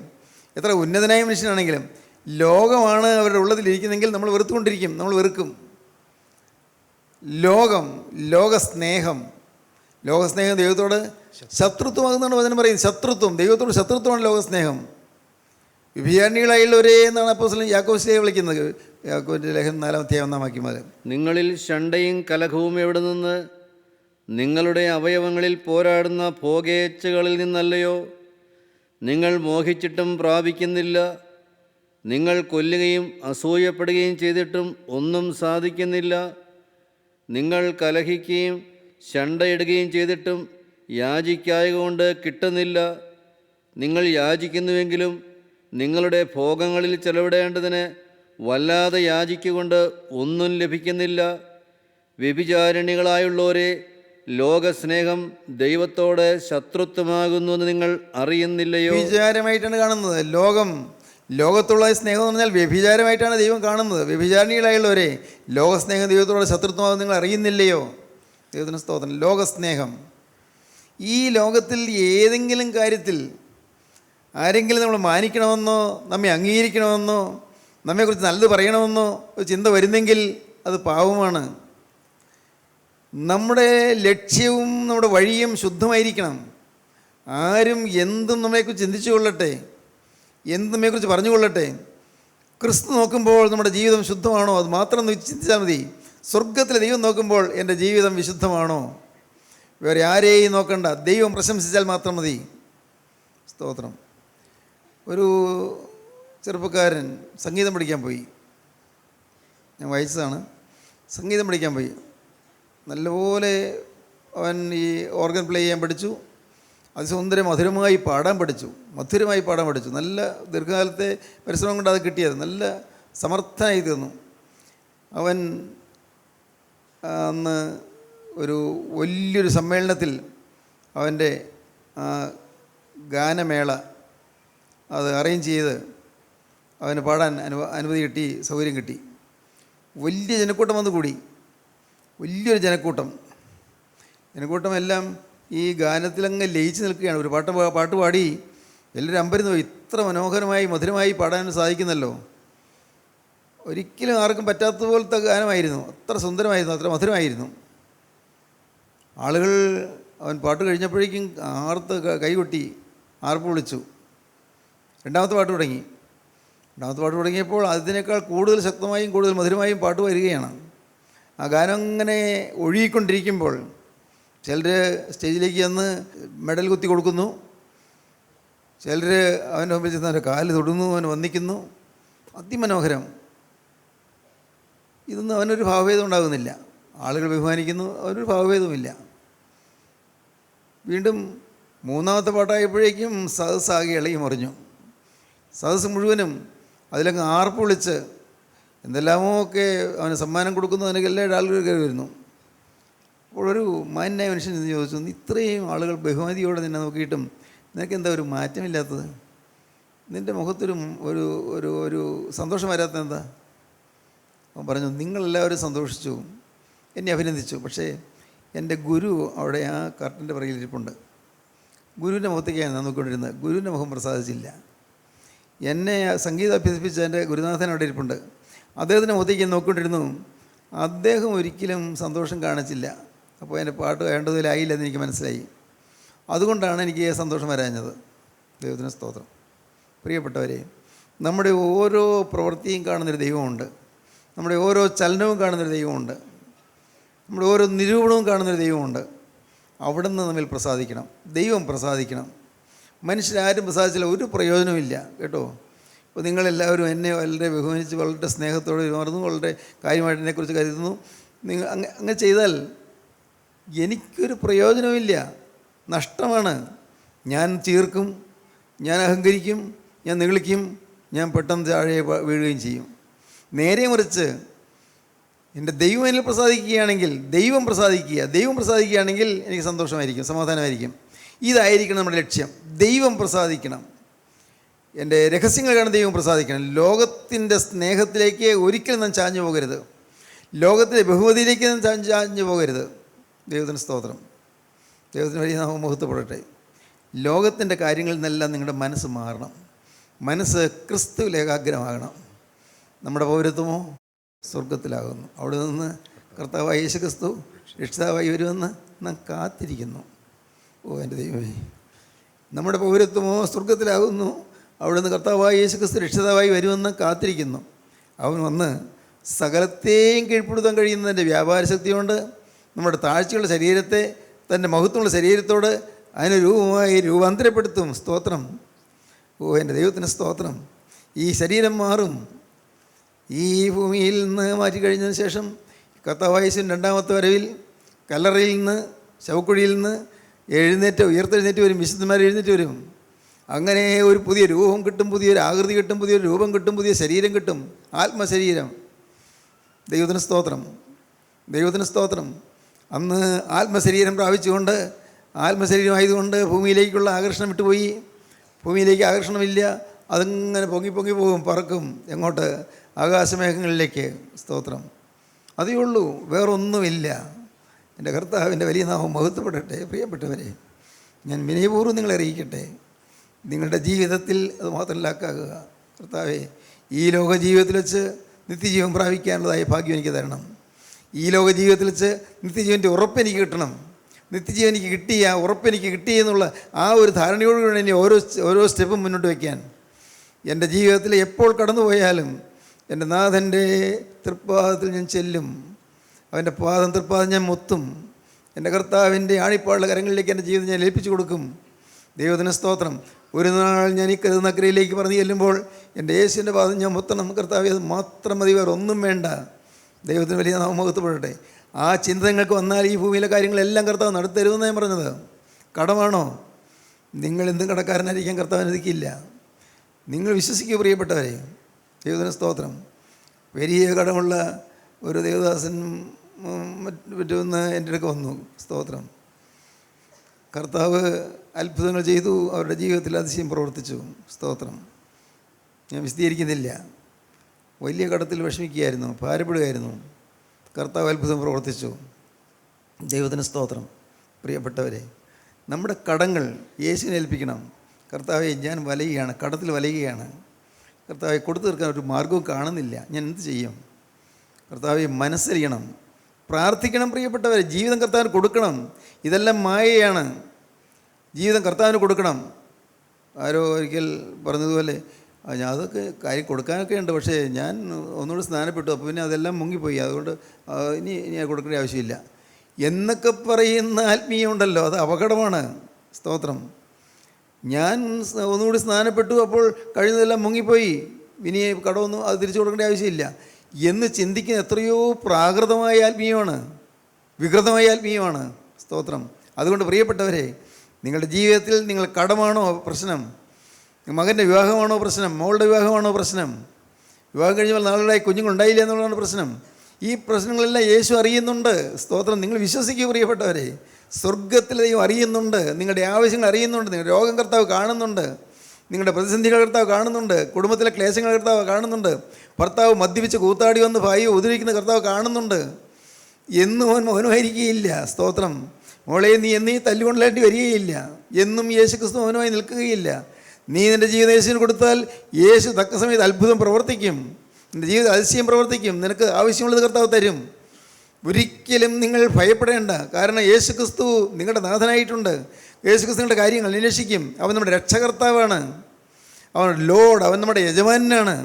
എത്ര ഉന്നതനായ മനുഷ്യനാണെങ്കിലും, ലോകമാണ് അവരുടെ ഉള്ളതിലിരിക്കുന്നെങ്കിൽ നമ്മൾ വെറുത്തുകൊണ്ടിരിക്കും, നമ്മൾ വെറുക്കും. ലോകസ്നേഹം ദൈവത്തോട് ശത്രുത്വമാകുന്നതാണ് വചനം പറയുന്നത്. ശത്രുത്വം, ദൈവത്തോട് ശത്രുത്വമാണ് ലോകസ്നേഹം. വിഭിചാരിണികളായുള്ളവരേ എന്നാണ് അപ്പോസ്തലൻ യാക്കോബിനെ വിളിക്കുന്നത്. യാക്കോബിൻ്റെ ലേഖനം 4:1 മുതൽ. നിങ്ങളിൽ ശണ്ഠയും കലഹവും എവിടെ നിന്ന്? നിങ്ങളുടെ അവയവങ്ങളിൽ പോരാടുന്ന ഭോഗേച്ഛകളിൽ നിന്നല്ലയോ? നിങ്ങൾ മോഹിച്ചിട്ടും പ്രാപിക്കുന്നില്ല. നിങ്ങൾ കൊല്ലുകയും അസൂയപ്പെടുകയും ചെയ്തിട്ടും ഒന്നും സാധിക്കുന്നില്ല. നിങ്ങൾ കലഹിക്കുകയും ശണ്ഠയിടുകയും ചെയ്തിട്ടും യാചിക്കായകൊണ്ട് കിട്ടുന്നില്ല. നിങ്ങൾ യാചിക്കുന്നുവെങ്കിലും നിങ്ങളുടെ ഭോഗങ്ങളിൽ ചെലവിടേണ്ടതിന് വല്ലാതെ യാചിക്കൊണ്ട് ഒന്നും ലഭിക്കുന്നില്ല. വ്യഭിചാരിണികളായുള്ളവരെ, ലോകസ്നേഹം ദൈവത്തോട് ശത്രുത്വമാകുന്നു എന്ന് നിങ്ങൾ അറിയുന്നില്ലയോ? വ്യഭിചാരമായിട്ടാണ് കാണുന്നത്. ലോകത്തുള്ള സ്നേഹം എന്ന് പറഞ്ഞാൽ വ്യഭിചാരമായിട്ടാണ് ദൈവം കാണുന്നത്. വ്യഭിചാരിണികളായുള്ളവരെ, ലോകസ്നേഹം ദൈവത്തോട് ശത്രുത്വമാകും നിങ്ങൾ അറിയുന്നില്ലയോ? ദൈവത്തിന് സ്തോത്രം. ലോകസ്നേഹം. ഈ ലോകത്തിൽ ഏതെങ്കിലും കാര്യത്തിൽ ആരെങ്കിലും നമ്മൾ മാനിക്കണമെന്നോ നമ്മെ അംഗീകരിക്കണമെന്നോ നമ്മെക്കുറിച്ച് നല്ലത് പറയണമെന്നോ ഒരു ചിന്ത വരുന്നെങ്കിൽ അത് പാവമാണ്. നമ്മുടെ ലക്ഷ്യവും നമ്മുടെ വഴിയും ശുദ്ധമായിരിക്കണം. ആരും എന്തും നമ്മെക്കുറിച്ച് ചിന്തിച്ചു കൊള്ളട്ടെ, എന്തും നമ്മെക്കുറിച്ച് പറഞ്ഞുകൊള്ളട്ടെ. ക്രിസ്തു നോക്കുമ്പോൾ നമ്മുടെ ജീവിതം ശുദ്ധമാണോ അത് മാത്രം ചിന്തിച്ചാൽ മതി. സ്വർഗത്തിലെ ദൈവം നോക്കുമ്പോൾ എൻ്റെ ജീവിതം വിശുദ്ധമാണോ? വേറെ ആരെയും നോക്കണ്ട, ദൈവം പ്രശംസിച്ചാൽ മാത്രം മതി. സ്തോത്രം. ഒരു ചെറുപ്പക്കാരൻ സംഗീതം പഠിക്കാൻ പോയി. ഞാൻ വായിച്ചതാണ്. സംഗീതം പഠിക്കാൻ പോയി. നല്ലപോലെ അവൻ ഈ ഓർഗൻ പ്ലേ ചെയ്യാൻ പഠിച്ചു. അതിസുന്ദര മധുരമായി പാടാൻ പഠിച്ചു. നല്ല ദീർഘകാലത്തെ പരിശ്രമം കൊണ്ട് അത് കിട്ടിയത്. നല്ല സമർത്ഥനായി തീർന്നു. അവൻ അന്ന് ഒരു വലിയൊരു സമ്മേളനത്തിൽ അവൻ്റെ ഗാനമേള അത് അറേഞ്ച് ചെയ്ത് അവന് പാടാൻ അനുമതി കിട്ടി, സൗകര്യം കിട്ടി. വലിയ ജനക്കൂട്ടം വന്നു കൂടി. വലിയൊരു ജനക്കൂട്ടം എല്ലാം ഈ ഗാനത്തിലങ്ങ് ലയിച്ച് നിൽക്കുകയാണ്. ഒരു പാട്ട് പാടി എല്ലാവരും അമ്പരന്ന് പോയി. ഇത്ര മനോഹരമായി മധുരമായി പാടാൻ സാധിക്കുന്നല്ലോ. ഒരിക്കലും ആർക്കും പറ്റാത്തതുപോലത്തെ ഗാനമായിരുന്നു. അത്ര സുന്ദരമായിരുന്നു, അത്ര മധുരമായിരുന്നു. ആളുകൾ അവൻ പാട്ട് കഴിഞ്ഞപ്പോഴേക്കും ആർത്ത് കൈകൊട്ടി ആർപ്പ് വിളിച്ചു. രണ്ടാമത്തെ പാട്ട് തുടങ്ങിയപ്പോൾ അതിനേക്കാൾ കൂടുതൽ ശക്തമായും കൂടുതൽ മധുരമായും പാട്ട് വരികയാണ്. ആ ഗാനം അങ്ങനെ ഒഴുകിക്കൊണ്ടിരിക്കുമ്പോൾ ചിലർ സ്റ്റേജിലേക്ക് ചെന്ന് മെഡൽ കുത്തി കൊടുക്കുന്നു, ചിലർ അവൻ്റെ മുമ്പിൽ ചെന്ന് അവൻ്റെ കാല് തൊടുന്നു, അവൻ വന്ദിക്കുന്നു. അതിമനോഹരം. ഇതൊന്നും അവനൊരു ഭാവഭേദം ഉണ്ടാകുന്നില്ല. ആളുകൾ ബഹുമാനിക്കുന്നു, അവനൊരു ഭാവഭേദവുമില്ല. വീണ്ടും മൂന്നാമത്തെ പാട്ടായപ്പോഴേക്കും സദസ്സ് ആകെ ഇളകി മറിഞ്ഞു. സദസ്സ് മുഴുവനും അതിലങ്ങ് ആർപ്പ് വിളിച്ച് എന്തെല്ലാമോ ഒക്കെ അവന് സമ്മാനം കൊടുക്കുന്നതിനൊക്കെ എല്ലാ ആളുകൾ കയറി വരുന്നു. അപ്പോൾ ഒരു മാന്യനായ മനുഷ്യൻ എന്ന് ചോദിച്ചു, ഇത്രയും ആളുകൾ ബഹുമതിയോടെ നിന്നെ നോക്കിയിട്ടും നിനക്കെന്താ ഒരു മാറ്റമില്ലാത്തത്? നിൻ്റെ മുഖത്തൊരു ഒരു ഒരു ഒരു സന്തോഷം വരാത്തത് എന്താ? അവൻ പറഞ്ഞു, നിങ്ങളെല്ലാവരും സന്തോഷിച്ചു, എന്നെ അഭിനന്ദിച്ചു, പക്ഷേ എൻ്റെ ഗുരു അവിടെ ആ കർട്ടൻ്റെ പുറകിലിരിപ്പുണ്ട്. ഗുരുവിൻ്റെ മുഖത്തേക്കാണ് ഞാൻ നോക്കിക്കൊണ്ടിരുന്നത്. ഗുരുവിൻ്റെ മുഖം പ്രസാദിച്ചില്ല. എന്നെ സംഗീതം അഭ്യസിപ്പിച്ച എൻ്റെ ഗുരുനാഥൻ അവിടെ ഇരിപ്പുണ്ട്. അദ്ദേഹത്തിൻ്റെ മുഖത്തേക്ക് നോക്കിക്കൊണ്ടിരുന്നു. അദ്ദേഹം ഒരിക്കലും സന്തോഷം കാണിച്ചില്ല. അപ്പോൾ എൻ്റെ പാട്ട് വേണ്ടതിലായില്ലെന്ന് എനിക്ക് മനസ്സിലായി. അതുകൊണ്ടാണ് എനിക്ക് സന്തോഷം വരാഞ്ഞത്. ദൈവത്തിന് സ്തോത്രം. പ്രിയപ്പെട്ടവരെ, നമ്മുടെ ഓരോ പ്രവൃത്തിയും കാണുന്നൊരു ദൈവമുണ്ട്. നമ്മുടെ ഓരോ ചലനവും കാണുന്നൊരു ദൈവമുണ്ട്. നമ്മുടെ ഓരോ നിരൂപണവും കാണുന്നൊരു ദൈവമുണ്ട്. അവിടെ നിന്ന് നമ്മിൽ പ്രസാദിക്കണം. ദൈവം പ്രസാദിക്കണം. മനുഷ്യരാരും പ്രസാദിച്ചില്ല, ഒരു പ്രയോജനവുമില്ല കേട്ടോ. ഇപ്പോൾ നിങ്ങളെല്ലാവരും എന്നെ വളരെ ബഹുമാനിച്ച് വളരെ സ്നേഹത്തോടെ മറന്നു വളരെ കാര്യമായിട്ട് എന്നെക്കുറിച്ച് കരുതുന്നു. നിങ്ങൾ അങ്ങനെ ചെയ്താൽ എനിക്കൊരു പ്രയോജനവുമില്ല, നഷ്ടമാണ്. ഞാൻ ചീർക്കും, ഞാൻ അഹങ്കരിക്കും, ഞാൻ നിഗളിക്കും, ഞാൻ പെട്ടെന്ന് താഴെ വീഴുകയും ചെയ്യും. നേരെ മറിച്ച് എൻ്റെ ദൈവം എന്നിൽ പ്രസാദിക്കുകയാണെങ്കിൽ, ദൈവം പ്രസാദിക്കുകയാണെങ്കിൽ എനിക്ക് സന്തോഷമായിരിക്കും, സമാധാനമായിരിക്കും. ഇതായിരിക്കണം നമ്മുടെ ലക്ഷ്യം. ദൈവം പ്രസാദിക്കണം. എൻ്റെ രഹസ്യങ്ങൾ കാണുന്ന ദൈവം പ്രസാദിക്കണം. ലോകത്തിൻ്റെ സ്നേഹത്തിലേക്ക് ഒരിക്കലും നാം ചാഞ്ഞു പോകരുത്. ലോകത്തിലെ ബഹുമതിയിലേക്ക് ചാഞ്ഞു പോകരുത്. ദൈവത്തിന് സ്തോത്രം. ദൈവത്തിന് വലിയ നാമം മഹത്വപ്പെടട്ടെ. ലോകത്തിൻ്റെ കാര്യങ്ങളിൽ നിന്നെല്ലാം നിങ്ങളുടെ മനസ്സ് മാറണം. മനസ്സ് ക്രിസ്തുവിൽ ഏകാഗ്രമാകണം. നമ്മുടെ പൗരത്വമോ സ്വർഗത്തിലാകുന്നു. അവിടെ നിന്ന് കർത്താവായ യേശു ക്രിസ്തു രക്ഷിതാവായി വരുമെന്ന് നാം കാത്തിരിക്കുന്നു. ഓ എൻ്റെ ദൈവമേ, നമ്മുടെ പൗരത്വമോ സ്വർഗത്തിലാകുന്നു. അവിടെ നിന്ന് കർത്താവായ യേശു ക്രിസ്തു രക്ഷിതാവായി വരുമെന്ന് കാത്തിരിക്കുന്നു. അവൻ വന്ന് സകലത്തെയും കീഴ്പ്പെടുത്താൻ കഴിയുന്നതിൻ്റെ വ്യാപാര ശക്തിയുണ്ട്. നമ്മുടെ താഴ്ചയുള്ള ശരീരത്തെ തൻ്റെ മഹത്വമുള്ള ശരീരത്തോട് അതിന് രൂപാന്തരപ്പെടുത്തും. സ്തോത്രം. ഓ എൻ്റെ ദൈവത്തിന് സ്തോത്രം. ഈ ശരീരം മാറും. ഈ ഭൂമിയിൽ നിന്ന് മാറ്റിക്കഴിഞ്ഞതിന് ശേഷം കർത്താവായ യേശുവിൻ്റെ രണ്ടാമത്തെ വരവിൽ കല്ലറയിൽ നിന്ന്, ശവക്കുഴിയിൽ നിന്ന് ഉയർത്തെഴുന്നേറ്റ് വരും. വിശുദ്ധന്മാർ എഴുന്നേറ്റ് വരും. അങ്ങനെ ഒരു പുതിയ രൂപം കിട്ടും, പുതിയൊരു ആകൃതി കിട്ടും, പുതിയൊരു രൂപം കിട്ടും, പുതിയ ശരീരം കിട്ടും, ആത്മശരീരം. ദൈവത്തിന് സ്തോത്രം. ദൈവത്തിന് സ്തോത്രം. അന്ന് ആത്മശരീരം പ്രാപിച്ചുകൊണ്ട്, ആത്മശരീരമായതുകൊണ്ട് ഭൂമിയിലേക്കുള്ള ആകർഷണം വിട്ടുപോയി. ഭൂമിയിലേക്ക് ആകർഷണമില്ല. അതിങ്ങനെ പൊങ്ങി പോകും, പറക്കും. എങ്ങോട്ട്? ആകാശമേഘങ്ങളിലേക്ക്. സ്തോത്രം. അതേ ഉള്ളൂ, വേറൊന്നുമില്ല. എൻ്റെ കർത്താവിൻ്റെ വലിയ നാമം മഹത്വപ്പെടട്ടെ. പ്രിയപ്പെട്ടവരെ, ഞാൻ വിനയപൂർവ്വം നിങ്ങളെ അറിയിക്കട്ടെ, നിങ്ങളുടെ ജീവിതത്തിൽ അത് മാത്രമല്ലാക്കുക. കർത്താവേ, ഈ ലോക ജീവിതത്തിൽ വെച്ച് നിത്യജീവൻ പ്രാപിക്കാനുള്ളതായ ഭാഗ്യം എനിക്ക് തരണം. ഈ ലോക ജീവിതത്തിൽ വെച്ച് നിത്യജീവൻ്റെ ഉറപ്പെനിക്ക് കിട്ടണം. നിത്യജീവൻ എനിക്ക് കിട്ടി, ആ ഉറപ്പെനിക്ക് കിട്ടി എന്നുള്ള ആ ഒരു ധാരണയോടുകൂടി എന്നെ ഓരോ സ്റ്റെപ്പും മുന്നോട്ട് വയ്ക്കാൻ. എൻ്റെ ജീവിതത്തിൽ എപ്പോൾ കടന്നു പോയാലും എൻ്റെ നാഥൻ്റെ തൃപ്പാദത്തിൽ ഞാൻ ചെല്ലും. അവൻ്റെ തൃപ്പാദം ഞാൻ മുത്തും. എൻ്റെ കർത്താവിൻ്റെ ആണിപ്പാടുള്ള കരങ്ങളിലേക്ക് എൻ്റെ ജീവിതം ഞാൻ ഏൽപ്പിച്ചു കൊടുക്കും. ദൈവത്തിന് സ്തോത്രം. ഒരു നാൾ ഞാൻ ഈ കരുനക്രയിലേക്ക് പറഞ്ഞു ചെല്ലുമ്പോൾ എൻ്റെ യേശുവിൻ്റെ പാദം ഞാൻ മുത്തണം. കർത്താവ്, അത് മാത്രം മതി, വേറെ ഒന്നും വേണ്ട. ദൈവത്തിന് വലിയ നാമം മഹത്വപ്പെടട്ടെ. ആ ചിന്ത നിങ്ങൾക്ക് വന്നാൽ ഈ ഭൂമിയിലെ കാര്യങ്ങളെല്ലാം കർത്താവ് നടത്തരുമെന്ന് ഞാൻ പറഞ്ഞത്. കടമാണോ? നിങ്ങൾ എന്തും കടക്കാരനായിരിക്കാൻ കർത്താവ് അനുവദിക്കില്ല. നിങ്ങൾ വിശ്വസിക്കുക പ്രിയപ്പെട്ടവരെ. ദൈവത്തിന് സ്തോത്രം. വലിയ കടമുള്ള ഒരു ദേവദാസൻ മറ്റൊന്ന് എൻ്റെ അടുക്ക് വന്നു. സ്തോത്രം. കർത്താവ് അത്ഭുതങ്ങൾ ചെയ്തു. അവരുടെ ജീവിതത്തിൽ അതിശയം പ്രവർത്തിച്ചു. സ്തോത്രം. ഞാൻ വിശദീകരിക്കുന്നില്ല. വലിയ കടത്തിൽ വിഷമിക്കുകയായിരുന്നു, ഭാരപ്പെടുകയായിരുന്നു. കർത്താവ് അത്ഭുതം പ്രവർത്തിച്ചു. ദൈവത്തിന് സ്തോത്രം. പ്രിയപ്പെട്ടവരെ, നമ്മുടെ കടങ്ങൾ യേശുവിനെ ഏൽപ്പിക്കണം. കർത്താവെ, ഞാൻ വലയുകയാണ്, കടത്തിൽ വലയുകയാണ്. കർത്താവെ, കൊടുത്തു തീർക്കാൻ ഒരു മാർഗവും കാണുന്നില്ല, ഞാൻ എന്ത് ചെയ്യും? കർത്താവെ, മനസ്സറിയണം, പ്രാർത്ഥിക്കണം. പ്രിയപ്പെട്ടവരെ, ജീവിതം കർത്താവിന് കൊടുക്കണം. ഇതെല്ലാം മായയാണ്. ജീവിതം കർത്താവിന് കൊടുക്കണം. ആരോ ഒരിക്കൽ പറഞ്ഞതുപോലെ, ഞാൻ അതൊക്കെ കാര്യം കൊടുക്കാനൊക്കെ ഉണ്ട്, പക്ഷേ ഞാൻ ഒന്നുകൂടി സ്നാനപ്പെട്ടു, അപ്പോൾ പിന്നെ അതെല്ലാം മുങ്ങിപ്പോയി, അതുകൊണ്ട് ഇനി കൊടുക്കേണ്ട ആവശ്യമില്ല എന്നൊക്കെ പറയുന്ന ആത്മീയമുണ്ടല്ലോ, അത് അപകടമാണ്. സ്തോത്രം. ഞാൻ ഒന്നുകൂടി സ്നാനപ്പെട്ടു, അപ്പോൾ കഴിഞ്ഞതെല്ലാം മുങ്ങിപ്പോയി, ഇനി കടമൊന്നും അത് തിരിച്ചു കൊടുക്കേണ്ട ആവശ്യമില്ല എന്ന് ചിന്തിക്കുന്ന എത്രയോ പ്രാകൃതമായ ആത്മീയമാണ്, വികൃതമായ ആത്മീയമാണ്. സ്തോത്രം. അതുകൊണ്ട് പ്രിയപ്പെട്ടവരെ, നിങ്ങളുടെ ജീവിതത്തിൽ നിങ്ങൾ കടമാണോ പ്രശ്നം? മകൻ്റെ വിവാഹമാണോ പ്രശ്നം? മോളുടെ വിവാഹമാണോ പ്രശ്നം? വിവാഹം കഴിഞ്ഞപ്പോൾ നാളുകളായി കുഞ്ഞുങ്ങളുണ്ടായില്ല എന്നുള്ളതാണ് പ്രശ്നം. ഈ പ്രശ്നങ്ങളെല്ലാം യേശു അറിയുന്നുണ്ട്. സ്തോത്രം. നിങ്ങൾ വിശ്വസിക്കുക പ്രിയപ്പെട്ടവരെ. സ്വർഗത്തിലെ ദൈവം അറിയുന്നുണ്ട്. നിങ്ങളുടെ ആവശ്യങ്ങൾ അറിയുന്നുണ്ട്. നിങ്ങളുടെ രോഗം കർത്താവ് കാണുന്നുണ്ട്. നിങ്ങളുടെ പ്രതിസന്ധികൾ കർത്താവ് കാണുന്നുണ്ട്. കുടുംബത്തിലെ ക്ലേശങ്ങൾ കർത്താവ് കാണുന്നുണ്ട്. ഭർത്താവ് മദ്യപിച്ച് കൂത്താടി വന്ന് ഭാര്യ ഉദരിക്കുന്ന കർത്താവ് കാണുന്നുണ്ട്. എന്നും മൗനമായിരിക്കുകയില്ല. സ്തോത്രം. മോളെ, നീ എന്നീ തല്ലുകൊണ്ടേണ്ടി വരികയില്ല. എന്നും യേശു ക്രിസ്തു മൗനമായി നിൽക്കുകയില്ല. നീ നിൻ്റെ ജീവിതം യേശുവിന് കൊടുത്താൽ യേശു തക്ക സമയത്ത് അത്ഭുതം പ്രവർത്തിക്കും. നിൻ്റെ ജീവിതം അതിശയം പ്രവർത്തിക്കും. നിനക്ക് ആവശ്യമുള്ളത് കർത്താവ് തരും. ഒരിക്കലും നിങ്ങൾ ഭയപ്പെടേണ്ട. കാരണം യേശു ക്രിസ്തു നിങ്ങളുടെ നാഥനായിട്ടുണ്ട്. യേശു ക്രിസ്തു നിങ്ങളുടെ കാര്യങ്ങൾ അന്വേഷിക്കും. അവൻ നമ്മുടെ രക്ഷകർത്താവാണ്. അവൻ ലോഡ്, അവൻ നമ്മുടെ യജമാനാണ്.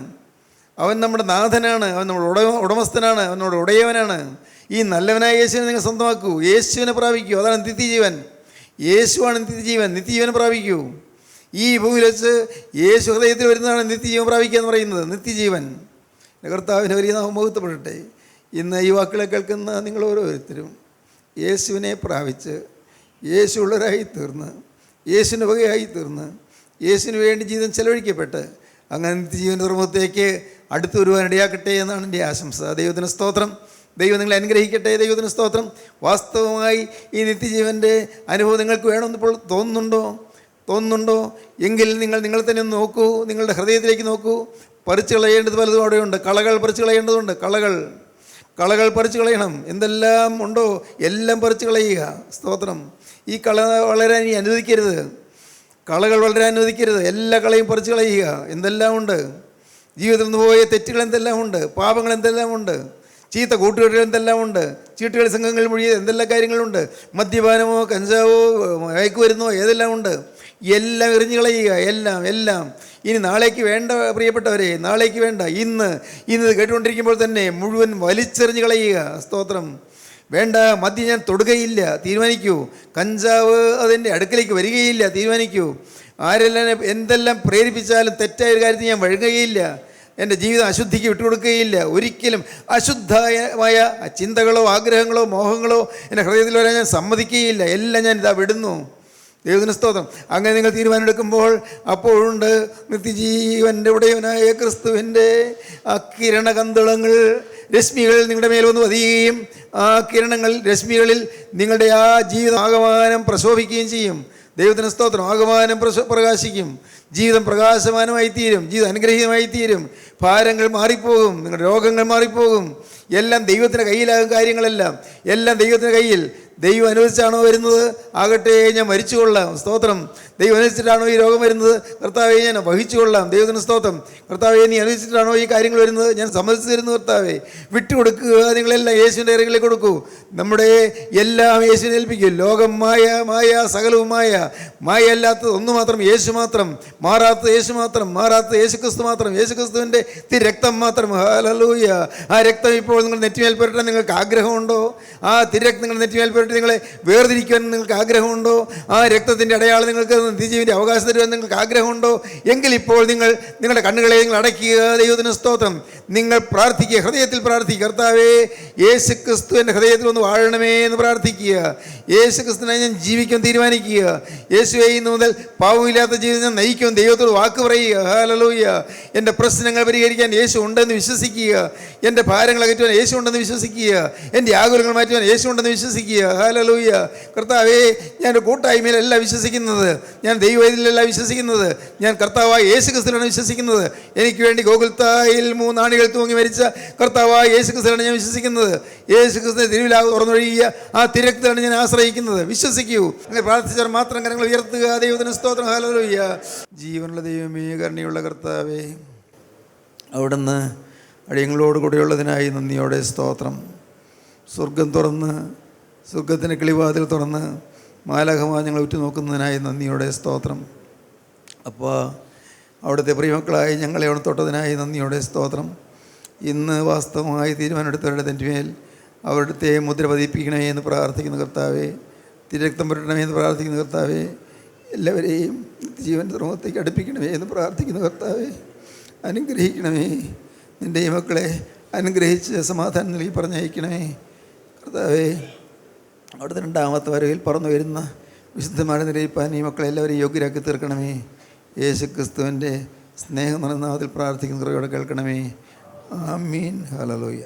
അവൻ നമ്മുടെ നാഥനാണ്. അവൻ നമ്മുടെ ഉടമസ്ഥനാണ്. അവൻ നമ്മുടെ ഉടയവനാണ്. ഈ നല്ലവനായ യേശുവിനെ നിങ്ങൾ സ്വന്തമാക്കൂ. യേശുവിനെ പ്രാപിക്കൂ. അതാണ് നിത്യജീവൻ. യേശുവാണ് നിത്യജീവൻ. നിത്യജീവനെ പ്രാപിക്കൂ. ഈ ഭൂമിയിൽ വെച്ച് യേശു ഹൃദയത്തിൽ വരുന്നതാണ് നിത്യജീവൻ പ്രാപിക്കുക എന്ന് പറയുന്നത്. നിത്യജീവൻ. കർത്താവിൻ്റെ വലിയ നാമം മഹത്വപ്പെടട്ടെ. ഇന്ന് ഈ വാക്കുകളെ കേൾക്കുന്ന നിങ്ങൾ ഓരോരുത്തരും യേശുവിനെ പ്രാപിച്ച് യേശുള്ളവരായി തീർന്ന്, യേശുവിന് വകയായി തീർന്ന്, യേശുവിന് വേണ്ടി ജീവിതം ചെലവഴിക്കപ്പെട്ട് അങ്ങനെ നിത്യജീവൻ്റെ ഉറമത്തേക്ക് അടുത്തു വരുവാൻ ഇടയാക്കട്ടെ എന്നാണ് എൻ്റെ ആശംസ. ദൈവത്തിന് സ്തോത്രം. ദൈവം നിങ്ങളെ അനുഗ്രഹിക്കട്ടെ. ദൈവത്തിന് സ്തോത്രം. വാസ്തവമായി ഈ നിത്യജീവൻ്റെ അനുഭവം നിങ്ങൾക്ക് വേണമെന്ന് ഇപ്പോൾ തോന്നുന്നുണ്ടോ? എങ്കിൽ നിങ്ങളെ തന്നെ ഒന്ന് നോക്കൂ. നിങ്ങളുടെ ഹൃദയത്തിലേക്ക് നോക്കൂ. പറിച്ചു കളയേണ്ടത് പലതും അവിടെയുണ്ട്. കളകൾ പറിച്ചു കളയേണ്ടതുണ്ട്. കളകൾ കളകൾ പറിച്ചു കളയണം. എന്തെല്ലാം ഉണ്ടോ എല്ലാം പറിച്ചു കളയുക. സ്തോത്രം. ഈ കള വളരാൻ ഇനി അനുവദിക്കരുത്. കളകൾ വളരാൻ അനുവദിക്കരുത്. എല്ലാ കളയും പറിച്ചു കളയുക. എന്തെല്ലാം ഉണ്ട് ജീവിതത്തിൽ നിന്ന് പോയ തെറ്റുകൾ, എന്തെല്ലാം ഉണ്ട് പാപങ്ങൾ, എന്തെല്ലാം ഉണ്ട് ചീത്ത കൂട്ടുകെട്ടുകൾ, എന്തെല്ലാം ഉണ്ട് ചീട്ടുകളി സംഘങ്ങൾ മുഴുകിയത്, എന്തെല്ലാം കാര്യങ്ങളുണ്ട് മദ്യപാനമോ കഞ്ചാവോ മയക്കുമരുന്നോ ഏതെല്ലാം ഉണ്ട്, എല്ലാം എറിഞ്ഞു കളയുക. എല്ലാം ഇനി നാളേക്ക് വേണ്ട പ്രിയപ്പെട്ടവരെ, നാളേക്ക് വേണ്ട. ഇന്ന് ഇത് കേട്ടുകൊണ്ടിരിക്കുമ്പോൾ തന്നെ മുഴുവൻ വലിച്ചെറിഞ്ഞു കളയുക. സ്തോത്രം. വേണ്ട, മദ്യം ഞാൻ തൊടുകയില്ല, തീരുമാനിക്കൂ. കഞ്ചാവ് അതിൻ്റെ അടുക്കലേക്ക് വരികയില്ല, തീരുമാനിക്കൂ. ആരെല്ലാം എന്തെല്ലാം പ്രേരിപ്പിച്ചാലും തെറ്റായ ഒരു കാര്യത്തിൽ ഞാൻ വഴുകുകയില്ല. എൻ്റെ ജീവിതം അശുദ്ധിക്ക് വിട്ടുകൊടുക്കുകയില്ല. ഒരിക്കലും അശുദ്ധമായ ചിന്തകളോ ആഗ്രഹങ്ങളോ മോഹങ്ങളോ എൻ്റെ ഹൃദയത്തിൽ വരാൻ ഞാൻ സമ്മതിക്കുകയില്ല. എല്ലാം ഞാൻ ഇതാ വിടുന്നു. ദൈവത്തിന് സ്തോത്രം. അങ്ങനെ നിങ്ങൾ തീരുമാനമെടുക്കുമ്പോൾ അപ്പോഴുണ്ട് നിത്യജീവൻ്റെ ഉടയവനായ ക്രിസ്തുവിൻ്റെ ആ കിരണകന്തളങ്ങൾ, രശ്മികൾ നിങ്ങളുടെ മേൽ വന്ന് പതിയുകയും ആ കിരണങ്ങൾ രശ്മികളിൽ നിങ്ങളുടെ ആ ജീവിതം ആകമാനം പ്രശോഭിക്കുകയും ചെയ്യും. ദൈവത്തിന് സ്തോത്രം. ആകമാനം പ്രകാശിക്കും. ജീവിതം പ്രകാശമാനമായി തീരും. ജീവിതം അനുഗ്രഹീതമായി തീരും. ഭാരങ്ങൾ മാറിപ്പോകും. നിങ്ങളുടെ രോഗങ്ങൾ മാറിപ്പോകും. എല്ലാം ദൈവത്തിൻ്റെ കയ്യിലാകും. കാര്യങ്ങളെല്ലാം എല്ലാം ദൈവത്തിൻ്റെ കയ്യിൽ. ദൈവം അനുവദിച്ചാണോ വരുന്നത്? ആകട്ടെ, ഞാൻ മരിച്ചു കൊള്ളാം. സ്തോത്രം. ദൈവം അനുവദിച്ചിട്ടാണോ ഈ രോഗം വരുന്നത്? കർത്താവെ, ഞാൻ വഹിച്ചു കൊള്ളാം. ദൈവത്തിന് സ്തോത്രം. കർത്താവെ, നീ അനുവദിച്ചിട്ടാണോ ഈ കാര്യങ്ങൾ വരുന്നത്? ഞാൻ സമ്മതിച്ചു തരുന്നു. കർത്താവെ, വിട്ടുകൊടുക്കുക. നിങ്ങളെല്ലാം യേശുവിൻ്റെ ഇറങ്ങിലേക്ക് കൊടുക്കൂ. നമ്മുടെ എല്ലാം യേശുവിനെ ഏൽപ്പിക്കും. ലോകം മായ, സകലവും മായ അല്ലാത്തത് ഒന്ന് മാത്രം, യേശു മാത്രം. മാറാത്ത യേശു മാത്രം. മാറാത്ത യേശുക്രിസ്തു മാത്രം. യേശുക്രിസ്തുവിൻ്റെ തിരക്തം മാത്രം. ഹല്ലേലൂയ. ആ രക്തം ഇപ്പോൾ നിങ്ങൾ നെറ്റിമേൽ പുരട്ടാൻ നിങ്ങൾക്ക് ആഗ്രഹമുണ്ടോ? ആ തിരക്തം നിങ്ങൾ നെറ്റിമേൽ പുരട്ടി നിങ്ങളെ വേർതിരിക്കുവാൻ നിങ്ങൾക്ക് ആഗ്രഹമുണ്ടോ? ആ രക്തത്തിൻ്റെ അടയാളം നിങ്ങൾക്ക് നിത്യജീവൻ്റെ അവകാശം തരുവാൻ നിങ്ങൾക്ക് ആഗ്രഹമുണ്ടോ? എങ്കിൽ ഇപ്പോൾ നിങ്ങളുടെ കണ്ണുകളെ നിങ്ങൾ അടയ്ക്കുക. ദൈവത്തിന് സ്തോത്രം. നിങ്ങൾ പ്രാർത്ഥിക്കുക. ഹൃദയത്തിൽ പ്രാർത്ഥിക്കുക. കർത്താവേ, യേശു ക്രിസ്തു എൻ്റെ ഹൃദയത്തിൽ ഒന്ന് വാഴണമേ എന്ന് പ്രാർത്ഥിക്കുക. യേശു ക്രിസ്തുവിനെ ഞാൻ ജീവിക്കാൻ തീരുമാനിക്കുക. യേശുവേ, ഇന്ന് മുതൽ പാവമില്ലാത്ത ജീവിതം ഞാൻ നയിക്കും. ദൈവത്തോട് വാക്ക് പറയുക. ഹല്ലേലൂയ. എൻ്റെ പ്രശ്നങ്ങൾ പരിഹരിക്കാൻ യേശു ഉണ്ടെന്ന് വിശ്വസിക്കുക. എൻ്റെ ഭാരങ്ങൾ അകറ്റുവാൻ യേശു ഉണ്ടെന്ന് വിശ്വസിക്കുക. എൻ്റെ ആകുലങ്ങൾ മാറ്റുവാൻ യേശു ഉണ്ടെന്ന് വിശ്വസിക്കുക. ഹല്ലേലൂയ. കർത്താവേ, ഞാൻ കൂട്ടായ്മയിലല്ല വിശ്വസിക്കുന്നത്. ഞാൻ ദൈവത്തിലല്ല വിശ്വസിക്കുന്നത്. ഞാൻ കർത്താവായ യേശു ക്രിസ്തുവിലാണ് വിശ്വസിക്കുന്നത്. എനിക്ക് വേണ്ടി ഗോകുൽത്തായിൽ 3 ആണികൾ തൂങ്ങി മരിച്ച കർത്താവായ യേശു ക്രിസ്തുവിലാണ് ഞാൻ വിശ്വസിക്കുന്നത്. യേശു ക്രിസ്തുവിനെ തിരുവിലാവ് തുറന്നൊഴുകിയ ആ തിരക്താണ് ഞാൻ ആശ്രയിക്കുന്നത്. വിശ്വസിക്കൂ. അങ്ങനെ പ്രാർത്ഥിച്ചാൽ മാത്രം കരങ്ങൾ ഉയർത്തുക. ദൈവത്തിന് സ്തോത്രം. ഹല്ലേലൂയ. ജീവനുള്ള ദൈവമേ, കരുണയുള്ള കർത്താവേ, അവിടുന്ന് അടിയങ്ങളോട് കൂടെയുള്ളതിനായി നന്ദിയോടെ സ്തോത്രം. സ്വർഗം തുറന്ന്, സ്വർഗത്തിൻ്റെ കിളിവാതിൽ തുറന്ന് മാലാഖമാർ ഞങ്ങൾ ഉറ്റുനോക്കുന്നതിനായി നന്ദിയോടെ സ്തോത്രം. അപ്പോൾ അവിടുത്തെ പ്രിയമക്കളായി ഞങ്ങളെ അവിടെ തൊട്ടതിനായി നന്ദിയോടെ സ്തോത്രം. ഇന്ന് വാസ്തവമായി തീരുമാനമെടുത്തവരുടെ തെറ്റുമേൽ അവിടുത്തെ മുദ്ര പതിപ്പിക്കണമേ എന്ന് പ്രാർത്ഥിക്കുന്ന കർത്താവേ, തിരക്തം പുരട്ടണമേ എന്ന് പ്രാർത്ഥിക്കുന്ന കർത്താവേ, എല്ലാവരെയും ജീവൻ തുറമുഖത്തേക്ക് അടുപ്പിക്കണമേ എന്ന് പ്രാർത്ഥിക്കുന്ന കർത്താവേ, അനുഗ്രഹിക്കണമേ. നിൻ്റെ ഈ മക്കളെ അനുഗ്രഹിച്ച് സമാധാനം നൽകി പറഞ്ഞയക്കണമേ കർത്താവേ. അവിടുത്തെ 2ാമത്തെ വരവിൽ പറന്നു വരുന്ന വിശുദ്ധന്മാരെ നിരയിപ്പാൻ ഈ മക്കളെ എല്ലാവരെയും യോഗ്യരാക്കി തീർക്കണമേ. യേശു ക്രിസ്തുവിൻ്റെ സ്നേഹം നിറഞ്ഞ നാമത്തിൽ പ്രാർത്ഥിക്കുന്ന കുറയോടെ കേൾക്കണമേ. ആമീൻ. ഹല്ലേലൂയ.